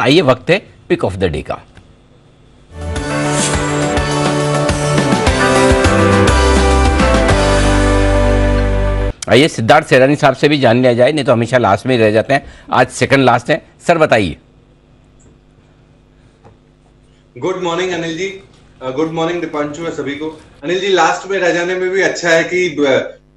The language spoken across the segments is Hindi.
आइए वक्त है पिक ऑफ द डे का। आइए सिद्धार्थ सेरानी साहब से भी जान लिया जाए, नहीं तो हमेशा लास्ट में ही रह जाते हैं। आज सेकंड लास्ट है, सर बताइए। Good morning Anil ji, good morning Deepanshu सभी को। अनिल जी, लास्ट में रह जाने में भी अच्छा है कि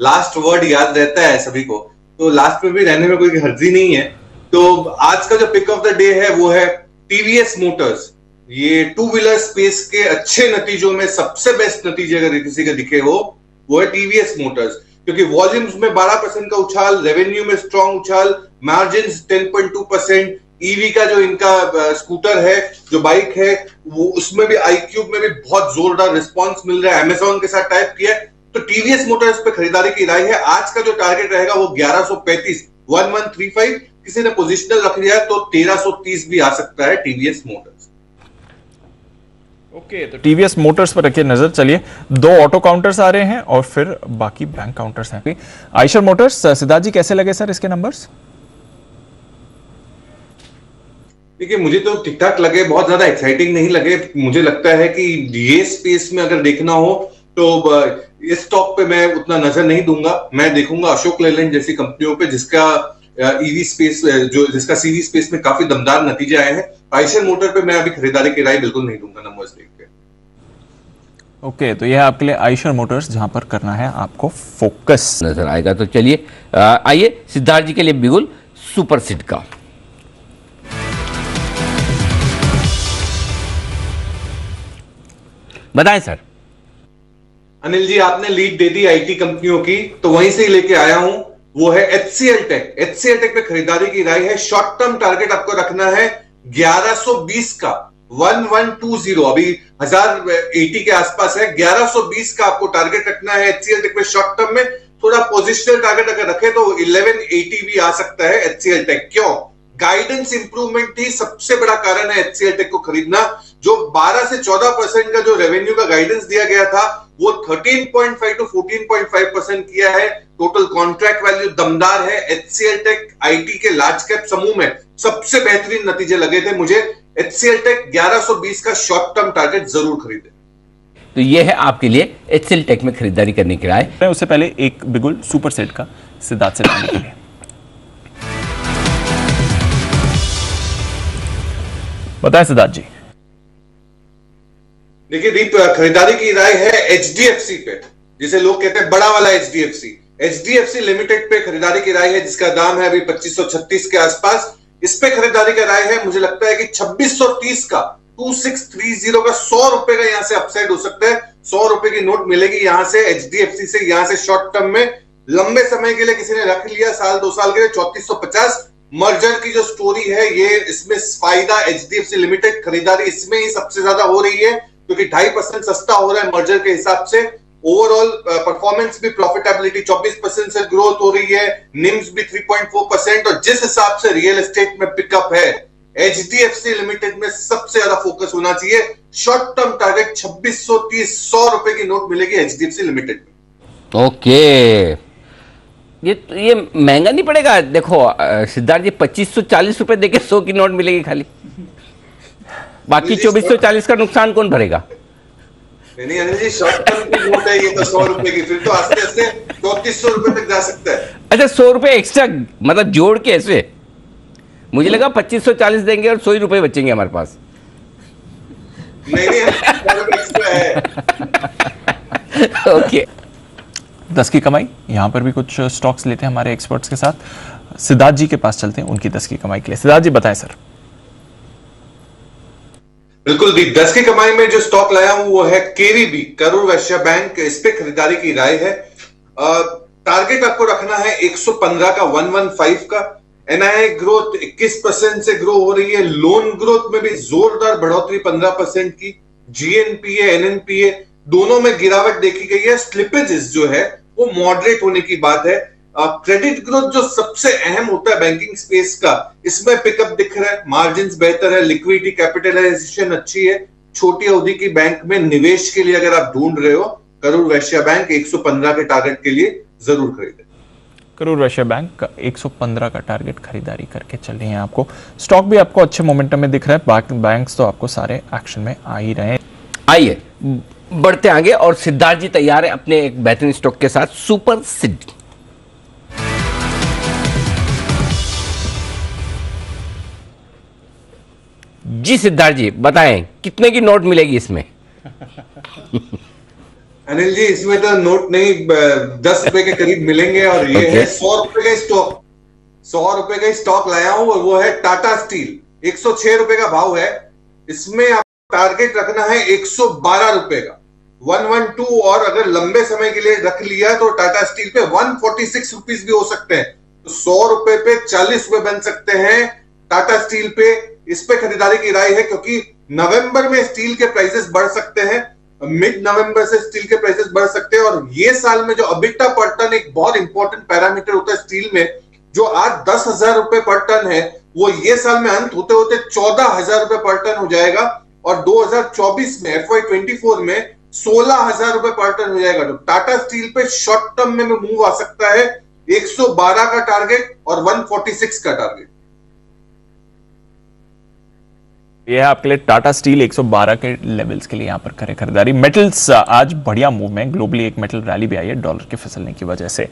लास्ट वर्ड याद रहता है सभी को, तो लास्ट में भी रहने में कोई हर्जी नहीं है। तो आज का जो पिक ऑफ द डे है वो है टीवीएस मोटर्स। ये टू व्हीलर स्पेस के अच्छे नतीजों में सबसे बेस्ट नतीजे अगर किसी के दिखे हो वो है टीवीएस मोटर्स, क्योंकि वॉल्यूम्स में 12% का उछाल, रेवेन्यू में स्ट्रॉन्ग उछाल, मार्जिन 10.2%, ईवी का जो इनका स्कूटर है, जो बाइक है, वो उसमें भी iQube में भी बहुत जोरदार रिस्पांस मिल रहा है। अमेजॉन के साथ टाइप किया है, तो टीवीएस मोटर्स पे खरीदारी की राय है। आज का जो टारगेट रहेगा वो 1135 किसी ने पोजिशनल रख लिया है तो 1330 भी आ सकता है टीवीएस मोटर्स। ओके, तो टीवीएस मोटर्स पर रखिए नजर। चलिए, 2 ऑटो काउंटर्स आ रहे हैं और फिर बाकी बैंक काउंटर्स हैं। आयशर मोटर्स, सिद्धार्थ जी कैसे लगे सर इसके नंबर्स? देखिए, मुझे तो ठीक ठाक लगे, बहुत ज्यादा एक्साइटिंग नहीं लगे। मुझे लगता है कि ये स्पेस में अगर देखना हो तो इस स्टॉक पे मैं उतना नजर नहीं दूंगा। मैं देखूंगा अशोक लेलैंड जैसी कंपनियों पे जिसका ईवी स्पेस, जिसका सीवी स्पेस में काफी दमदार नतीजे आए हैं। आयशर मोटर पे मैं अभी खरीदारी की राय बिल्कुल नहीं दूंगा नंबर्स देख के। ओके, तो यह आपके लिए आयशर मोटर्स जहां पर करना है आपको फोकस नजर आएगा। तो चलिए आइए सिद्धार्थ जी के लिए बिगुल सुपर सीड का। बताएं सर। अनिल जी, आपने लीड दे दी आईटी कंपनियों की, तो वहीं से ही लेके आया हूं, वो है एचसीएल टेक। एचसीएल टेक पे खरीदारी की राय है। शॉर्ट टर्म टारगेट आपको रखना है 1120 का, 1120, अभी 1080 के आसपास है। 1120 का आपको टारगेट रखना है एचसीएल टेक पे शॉर्ट टर्म में। थोड़ा पोजिशनल टारगेट अगर रखे तो 1180 भी आ सकता है एचसीएल टेक। क्यों? गाइडेंस इंप्रूवमेंट ही सबसे बड़ा कारण है एचसीएल टेक को खरीदना। जो 12 से 14% का जो रेवेन्यू का गाइडेंस दिया गया था वो 13.5 to 14.5% किया है। टोटल कॉन्ट्रैक्ट वैल्यू दमदार है। एचसीएल टेक आईटी के लार्ज कैप समूह में सबसे बेहतरीन नतीजे लगे थे मुझे। एचसीएल टेक 1120 का शॉर्ट टर्म टारगेट जरूर खरीदे। तो ये है आपके लिए एचसीएल टेक में खरीदारी करने की राय। उससे पहले एक बिगुल सुपर सेट का सिद्धार्थ से लेने के लिए। बताएं सिद्धार्थ जी। देखिए दीप, खरीदारी की राय है एचडीएफसी पे, जिसे लोग कहते हैं बड़ा वाला एचडीएफसी। एचडीएफसी लिमिटेड पे खरीदारी की राय है, जिसका दाम है अभी 2536 के आसपास। इस पे खरीदारी का राय है, मुझे लगता है कि 2630 का, 2630 का 100 रुपए का यहां से अपसाइड हो सकता है। 100 रुपए की नोट मिलेगी यहां से एचडीएफसी से, यहां से शॉर्ट टर्म में। लंबे समय के लिए किसी ने रख लिया, साल 2 साल के लिए, 3450। मर्जर की जो स्टोरी है ये, इसमें फायदा एचडीएफसी लिमिटेड, खरीदारी इसमें ही सबसे ज्यादा हो रही है क्योंकि 2.5% सस्ता हो रहा है मर्जर के हिसाब से। ओवरऑल परफॉर्मेंस भी, प्रॉफिटेबिलिटी 24% से ग्रोथ हो रही है, निम्स भी 3.4%। और जिस हिसाब से रियल एस्टेट में पिकअप है, एचडीएफसी लिमिटेड में सबसे ज्यादा फोकस होना चाहिए। शॉर्ट टर्म टारगेट 2630, 100 रुपए की नोट मिलेगी एचडीएफसी लिमिटेड में। ओके, ये महंगा नहीं पड़ेगा? देखो सिद्धार्थ जी, 2540 रुपए देके 100 की नोट मिलेगी खाली, बाकी 2440 का नुकसान कौन भरेगा? नहीं अनिल जी, शॉर्ट टर्म की नोट है ये तो 100 रुपए की, फिर तो आस्ते आस्ते 3400 रुपए तक जा सकता है। अच्छा, 100 रुपए एक्स्ट्रा मतलब जोड़ के ऐसे? मुझे लगा 2540 देंगे और 100 ही रुपए बचेंगे हमारे पास। नहीं एक्स्ट्रा है। ओके, 10 की कमाई, यहां पर भी कुछ स्टॉक्स लेते हैं हमारे एक्सपर्ट्स के साथ। सिद्धार्थ जी के पास चलते हैं उनकी 10 की कमाई के लिए। सिद्धार्थ जी बताएं सर। बिल्कुल भी 10 की कमाई में जो स्टॉक लाया हूं वो है केवीबी, करूर वैश्य बैंक। इस पे खरीदारी की राय है। टारगेट आपको रखना है 115 का, 115 का। एनआईआई ग्रोथ 21% से ग्रो हो रही है। लोन ग्रोथ में भी जोरदार बढ़ोतरी 15% की। जीएनपीए, एनएनपीए दोनों में गिरावट देखी गई है। स्लिपेजेस जो है वो मॉडरेट होने की बात है। क्रेडिट ग्रोथ जो सबसे अहम होता है बैंकिंग स्पेस का, इसमें पिकअप दिख रहा है। मार्जिन्स बेहतर है, लिक्विडिटी कैपिटलाइजेशन अच्छी है। छोटी अवधि की बैंक में निवेश के लिए अगर आप ढूंढ रहे हो, करूर वैश्य बैंक 115 के टारगेट के लिए जरूर खरीदें। करूर वैश्य बैंक 115 का टारगेट खरीदारी करके चल रही है। आपको स्टॉक भी आपको अच्छे मोमेंटम में दिख रहा है, बैंक्स तो आपको सारे एक्शन में आ ही रहे हैं। आइए बढ़ते आगे, और सिद्धार्थ जी तैयार है अपने एक बेहतरीन स्टॉक के साथ, सुपर सिड। जी सिद्धार्थ जी बताएं, कितने की नोट मिलेगी इसमें? अनिल जी, इसमें तो नोट नहीं 10 रुपए के करीब मिलेंगे, और ये है 100 रुपए का स्टॉक। 100 रुपए का स्टॉक लाया हूं, और वो है टाटा स्टील। 106 रुपए का भाव है। इसमें आप टारगेट रखना है 112 रुपए का, 112, और अगर लंबे समय के लिए रख लिया तो टाटा स्टील पे 146 रुपीज भी हो सकते हैं। तो 100 रुपए पे 40 रुपए बन सकते हैं टाटा स्टील पे। इस पे खरीदारी की राय है, क्योंकि नवंबर में स्टील के प्राइसेस बढ़ सकते हैं, मिड नवंबर से स्टील के प्राइसेस बढ़ सकते हैं। और ये साल में जो अबिटा पर टन एक बहुत इंपॉर्टेंट पैरामीटर होता है स्टील में, जो आज 10,000 रुपए पर टन है, वो ये साल में अंत होते होते 14,000 रुपए पर टन हो जाएगा, और 2024 में FY24 में 16,000 रुपए पर टन हो जाएगा। तो टाटा स्टील पे शॉर्ट टर्म में मूव आ सकता है, 112 का टारगेट और 146 का टारगेट। यह है आपके लिए टाटा स्टील 112 के लेवल्स के लिए यहां पर करें खरीदारी। मेटल्स आज बढ़िया मूव में, ग्लोबली एक मेटल रैली भी आई है डॉलर के फिसलने की वजह से।